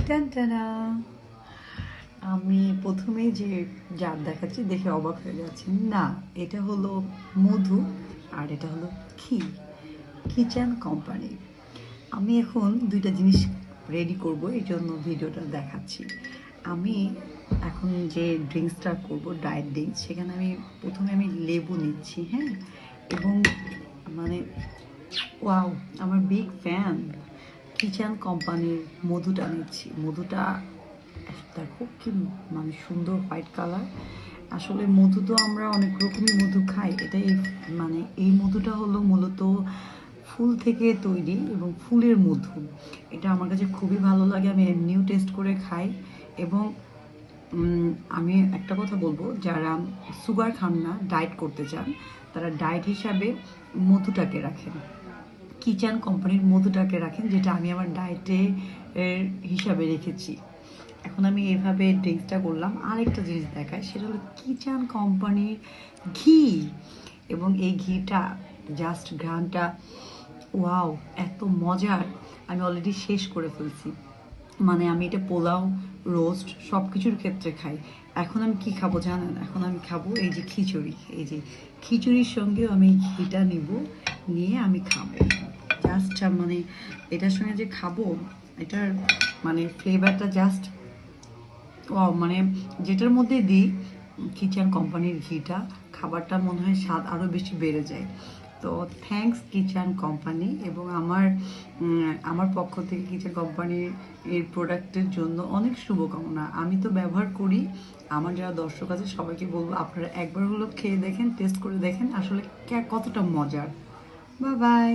টানটানা আমি প্রথমেই যে জার দেখাচ্ছি দেখে অবাক হয়ে যাচ্ছি না, এটা হলো মধু আর এটা হলো ঘি। Kitchen company. আমি এখন দুইটা জিনিস রেডি করব, এই জন্য ভিডিওটা দেখাচ্ছি। আমি এখন যে ড্রিঙ্কসটা করব, ডায়েট ড্রিঙ্কস, সেখানে প্রথমে আমি লেবু নিচ্ছি, হ্যাঁ, এবং মানে ওয়াও, আমার বিগ ফ্যান কিচেন কোম্পানির মধুটা নিচ্ছি। মধুটা দেখো কি মানে সুন্দর হোয়াইট কালার। আসলে মধু তো আমরা অনেক রকমের মধু খাই, এটাই মানে এই মধুটা হলো মূলত ফুল থেকে তৈরি এবং ফুলের মধু। এটা আমার কাছে খুবই ভালো লাগে, আমি এমনিও টেস্ট করে খাই। এবং আমি একটা কথা বলবো, যারা সুগার খান না, ডায়েট করতে চান, তারা ডায়েট হিসাবে মধুটাকে রাখেন, কিচেন কোম্পানির মধুটাকে রাখেন, যেটা আমি আমার ডায়েটে হিসাবে রেখেছি। এখন আমি এভাবে ড্রিঙ্কসটা করলাম। আরেকটা জিনিস দেখায়, সেটা হলো কিচেন কোম্পানির ঘি। এবং এই ঘিটা জাস্ট ঘ্রাণটা ওয়াও, এত মজার। আমি অলরেডি শেষ করে ফেলছি। মানে আমি এটা পোলাও, রোস্ট সব কিছুর ক্ষেত্রে খাই। এখন আমি কি খাবো জানেন? এখন আমি খাবো এই যে খিচুড়ি। এই যে খিচুড়ির সঙ্গেও আমি ঘিটা নিব, নিয়ে আমি খাবো। জাস্ট মানে এটার সঙ্গে যে খাবো, এটার মানে ফ্লেভারটা জাস্ট ও, মানে যেটার মধ্যে দিই কিচেন কোম্পানির ঘিটা, খাবারটা মনে হয় স্বাদ আরও বেশি বেড়ে যায়। তো থ্যাঙ্কস কিচেন কোম্পানি, এবং আমার পক্ষ থেকে কিচেন কোম্পানির এর প্রোডাক্টের জন্য অনেক শুভকামনা। আমি তো ব্যবহার করি, আমার যারা দর্শক আছে সবাইকে বলবো আপনারা একবার হলো খেয়ে দেখেন, টেস্ট করে দেখেন আসলে কতটা মজার। Bye bye.